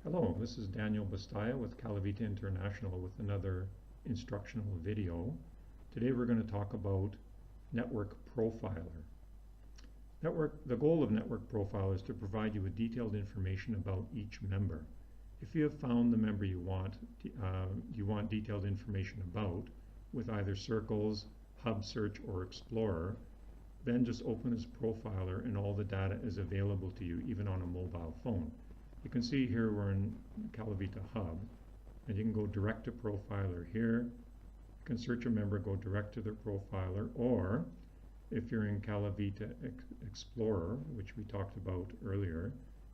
Hello, this is Daniel Bastaya with CaliVita International with another instructional video. Today we're going to talk about Network Profiler. The goal of Network Profiler is to provide you with detailed information about each member. If you have found the member you want detailed information about with either Circles, Hub Search, or Explorer, then just open this Profiler and all the data is available to you even on a mobile phone. You can see here we're in CaliVita Hub, and you can go direct to Profiler here. You can search a member, go direct to their Profiler, or if you're in CaliVita Explorer, which we talked about earlier,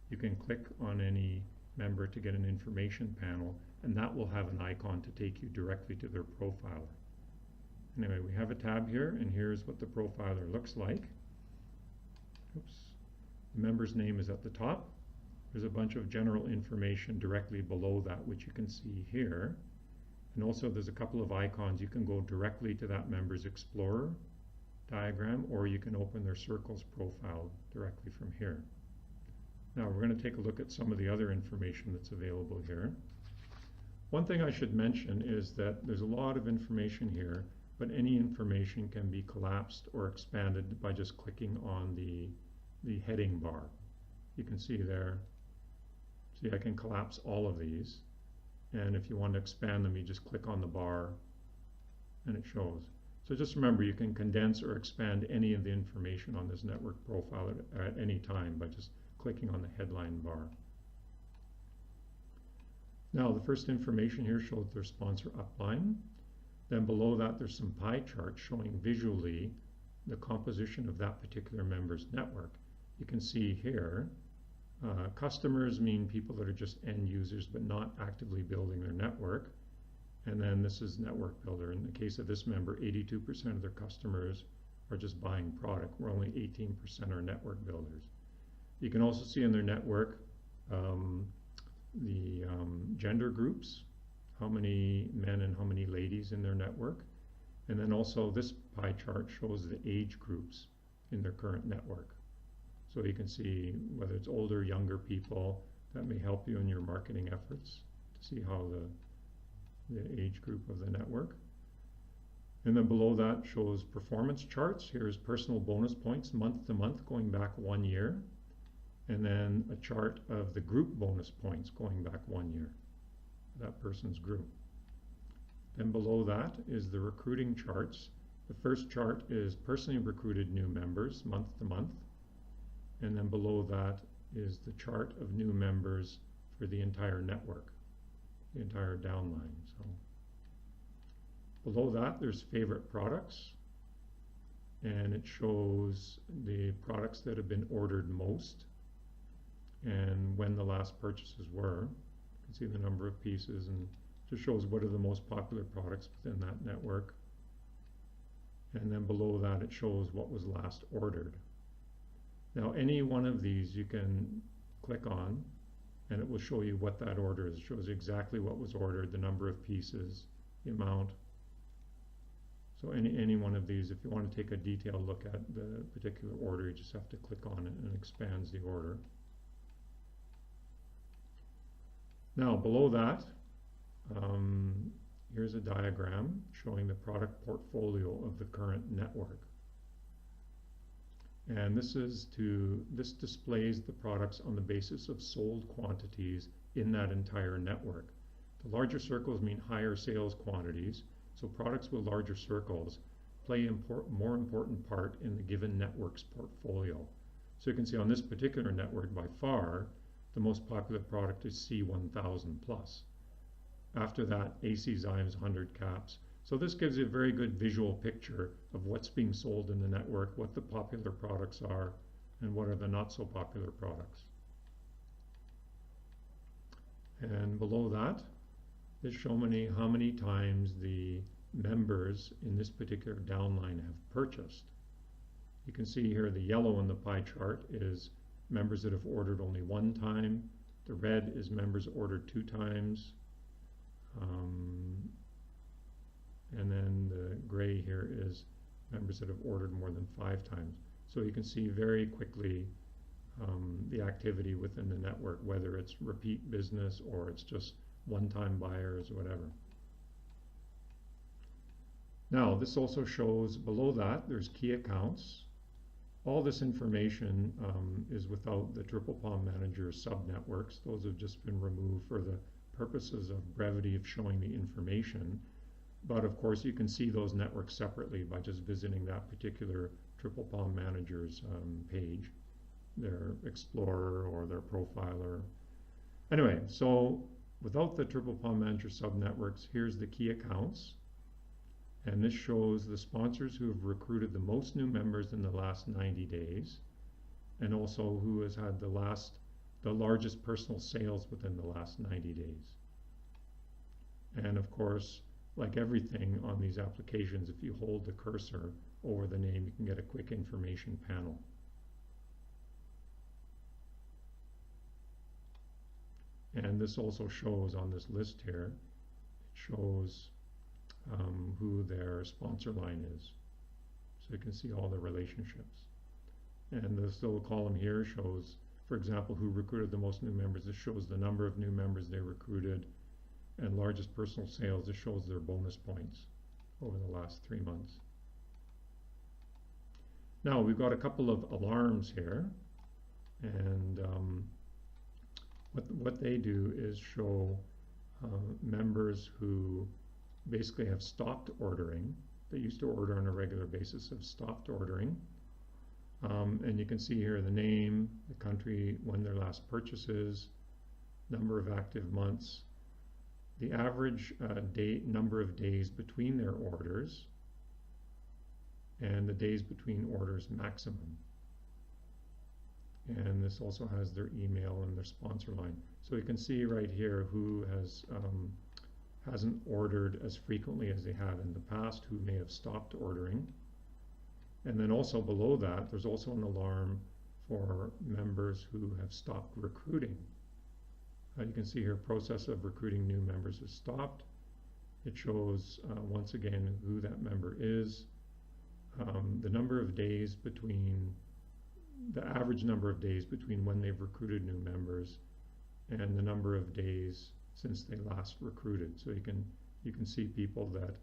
you can click on any member to get an information panel, and that will have an icon to take you directly to their Profiler. Anyway, we have a tab here, and here's what the Profiler looks like. Oops. The member's name is at the top. There's a bunch of general information directly below that, which you can see here. And also there's a couple of icons. You can go directly to that member's Explorer diagram, or you can open their Circles profile directly from here. Now we're going to take a look at some of the other information that's available here. One thing I should mention is that there's a lot of information here, but any information can be collapsed or expanded by just clicking on the heading bar. You can see there. See, I can collapse all of these, and if you want to expand them, you just click on the bar and it shows. So just remember, you can condense or expand any of the information on this network profile at any time by just clicking on the headline bar. Now the first information here shows their sponsor upline. Then below that there's some pie charts showing visually the composition of that particular member's network. You can see here customers mean people that are just end users but not actively building their network. And then this is network builder. In the case of this member, 82% of their customers are just buying product, where only 18% are network builders. You can also see in their network the gender groups, how many men and how many ladies in their network. And then also this pie chart shows the age groups in their current network. So you can see whether it's older, younger people. That may help you in your marketing efforts to see how the age group of the network. And then below that shows performance charts. Here's personal bonus points month to month going back 1 year. And then a chart of the group bonus points going back 1 year, that person's group. Then below that is the recruiting charts. The first chart is personally recruited new members month to month. And then below that is the chart of new members for the entire network, the entire downline. So below that there's favorite products, and it shows the products that have been ordered most and when the last purchases were. You can see the number of pieces, and just shows what are the most popular products within that network. And then below that it shows what was last ordered. Now any one of these you can click on and it will show you what that order is. It shows exactly what was ordered, the number of pieces, the amount. So any one of these, if you want to take a detailed look at the particular order, you just have to click on it and it expands the order. Now below that, here's a diagram showing the product portfolio of the current network. And this displays the products on the basis of sold quantities in that entire network. The larger circles mean higher sales quantities, so products with larger circles play a more important part in the given network's portfolio. So you can see on this particular network, by far, the most popular product is C1000 Plus. After that, AC Zymes 100 caps. So this gives you a very good visual picture of what's being sold in the network, what the popular products are, and what are the not so popular products. And below that, they show how many times the members in this particular downline have purchased. You can see here the yellow in the pie chart is members that have ordered only 1 time. The red is members ordered 2 times. And then the gray here is members that have ordered more than 5 times. So you can see very quickly the activity within the network, whether it's repeat business or it's just one-time buyers or whatever. Now, this also shows below that there's key accounts. All this information is without the Triple Palm Manager subnetworks. Those have just been removed for the purposes of brevity of showing the information. But of course, you can see those networks separately by just visiting that particular Triple Palm Manager's page, their Explorer or their Profiler. Anyway, so without the Triple Palm Manager subnetworks, here's the key accounts. And this shows the sponsors who have recruited the most new members in the last 90 days, and also who has had the largest personal sales within the last 90 days. And of course, like everything on these applications, if you hold the cursor over the name, you can get a quick information panel. And this also shows on this list here, it shows who their sponsor line is. So you can see all the relationships. And this little column here shows, for example, who recruited the most new members. This shows the number of new members they recruited, and largest personal sales. This shows their bonus points over the last 3 months. Now we've got a couple of alarms here, and what they do is show members who basically have stopped ordering. They used to order on a regular basis, have stopped ordering. And you can see here the name, the country, when their last purchases, number of active months, the average number of days between their orders, and the days between orders maximum. And this also has their email and their sponsor line. So you can see right here who hasn't ordered as frequently as they have in the past, who may have stopped ordering. And then also below that, there's also an alarm for members who have stopped recruiting. You can see here, process of recruiting new members has stopped. It shows, once again, who that member is, the number of days between, the average number of days between when they've recruited new members, and the number of days since they last recruited. So you can see people that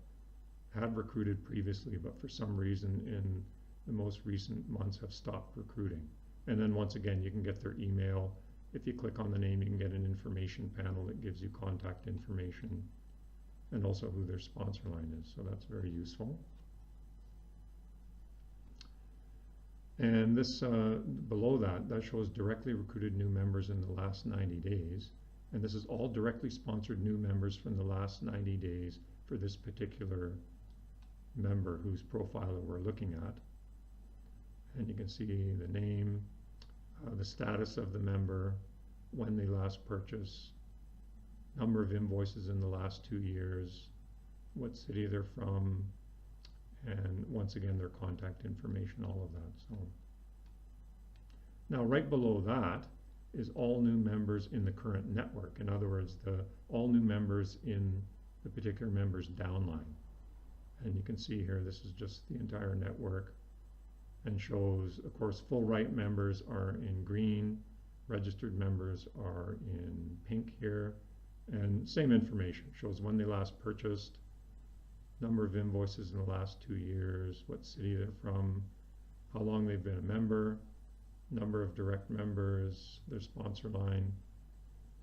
had recruited previously, but for some reason in the most recent months have stopped recruiting. And then once again, you can get their email. If you click on the name, you can get an information panel that gives you contact information and also who their sponsor line is. So that's very useful. And this below that shows directly recruited new members in the last 90 days. And this is all directly sponsored new members from the last 90 days for this particular member whose profile we're looking at. And you can see the name, the status of the member, when they last purchased, number of invoices in the last 2 years, what city they're from, and once again their contact information, all of that. So now right below that is all new members in the current network. In other words, all new members in the particular member's downline. And you can see here, this is just the entire network, and shows, of course, full right members are in green, registered members are in pink here, and same information, shows when they last purchased, number of invoices in the last 2 years, what city they're from, how long they've been a member, number of direct members, their sponsor line.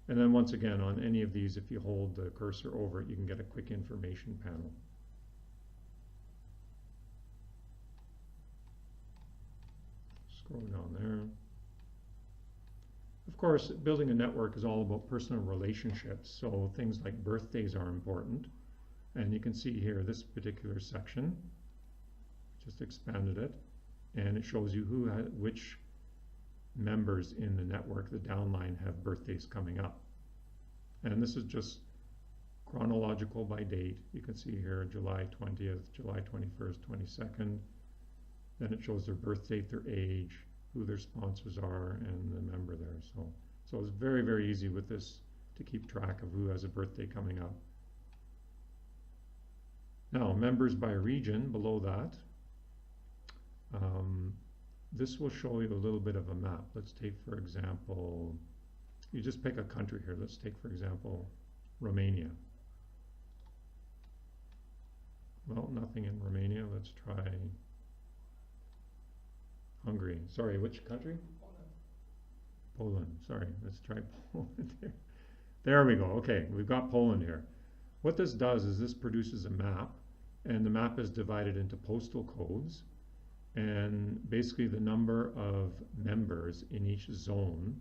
And then once again, on any of these, if you hold the cursor over it, you can get a quick information panel. Scroll down there. Of course, building a network is all about personal relationships, so things like birthdays are important. And you can see here this particular section, just expanded it, and it shows you which members in the network, the downline, have birthdays coming up. And this is just chronological by date. You can see here July 20th, July 21st, 22nd. Then it shows their birth date, their age, who their sponsors are, and the member there. So it's very, very easy with this to keep track of who has a birthday coming up. Now, members by region below that. this will show you a little bit of a map. Let's take, for example, you just pick a country here. Let's take, for example, Romania. Well, nothing in Romania. Let's try Hungary. Sorry, which country? Poland. Sorry, let's try Poland here. There we go. Okay, we've got Poland here. What this does is this produces a map, and the map is divided into postal codes, and basically the number of members in each zone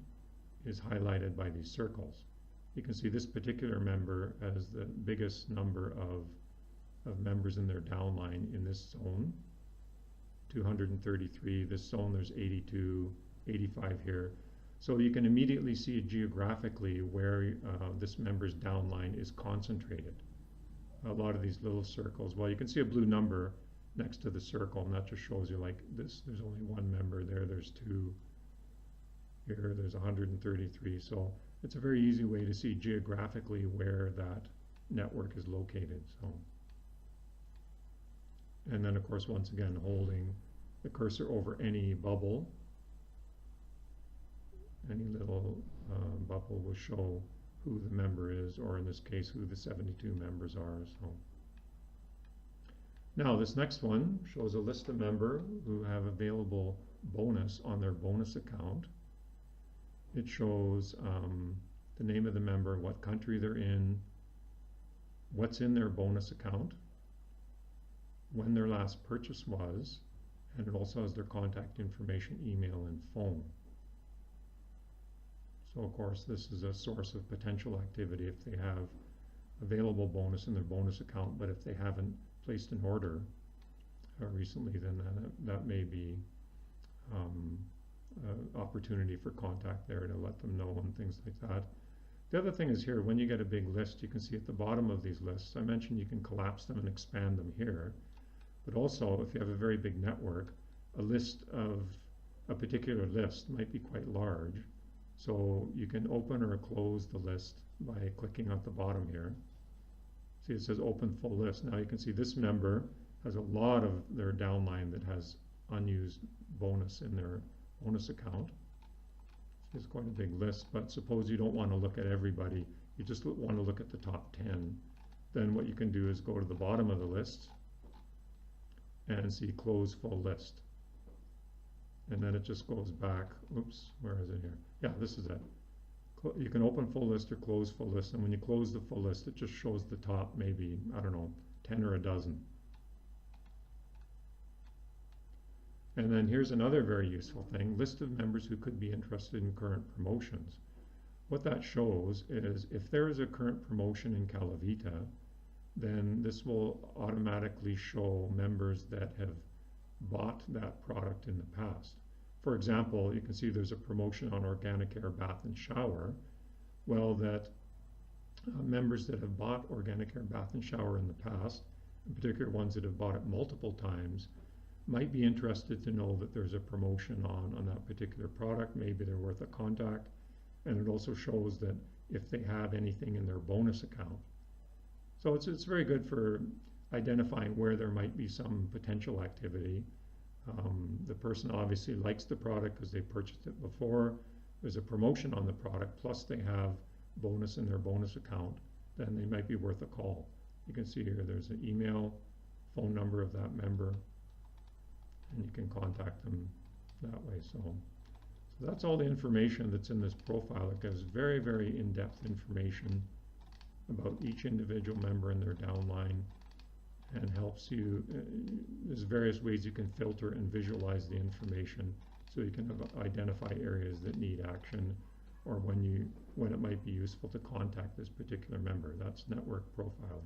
is highlighted by these circles. You can see this particular member has the biggest number of members in their downline in this zone, 233. This zone there's 82, 85 here. So you can immediately see geographically where this member's downline is concentrated. A lot of these little circles. Well, you can see a blue number next to the circle, and that just shows you like this. There's only one member there. There's two here. There's 133. So it's a very easy way to see geographically where that network is located. So, and then of course, once again, holding the cursor over any bubble. Any little bubble will show who the member is, or in this case, who the 72 members are. So now this next one shows a list of members who have available bonus on their bonus account. It shows the name of the member, what country they're in, what's in their bonus account, when their last purchase was, and it also has their contact information, email, and phone. So of course this is a source of potential activity if they have available bonus in their bonus account, but if they haven't placed an order recently, then that may be opportunity for contact there to let them know and things like that. The other thing is here, when you get a big list, you can see at the bottom of these lists, I mentioned you can collapse them and expand them here, but also if you have a very big network, a list of a particular list might be quite large. So you can open or close the list by clicking at the bottom here. See, it says open full list. Now you can see this member has a lot of their downline that has unused bonus in their bonus account. It's quite a big list, but suppose you don't want to look at everybody, you just want to look at the top 10. Then what you can do is go to the bottom of the list and see close full list. And then it just goes back. Oops, where is it here? Yeah, this is it. You can open full list or close full list, and when you close the full list, it just shows the top, maybe, I don't know, 10 or a dozen. And then here's another very useful thing, list of members who could be interested in current promotions. What that shows is if there is a current promotion in CaliVita, then this will automatically show members that have bought that product in the past. For example, you can see there's a promotion on Organic Air Bath and Shower. Well, that members that have bought Organic Air Bath and Shower in the past, in particular ones that have bought it multiple times, might be interested to know that there's a promotion on that particular product. Maybe they're worth a contact. And it also shows that if they have anything in their bonus account. So it's very good for identifying where there might be some potential activity. The person obviously likes the product because they purchased it before. There's a promotion on the product, plus they have bonus in their bonus account, then they might be worth a call. You can see here there's an email, phone number of that member, and you can contact them that way. So that's all the information that's in this profile. It gives very, very in-depth information about each individual member and their downline, and helps you, there's various ways you can filter and visualize the information so you can identify areas that need action, or when it might be useful to contact this particular member. That's Network Profiler.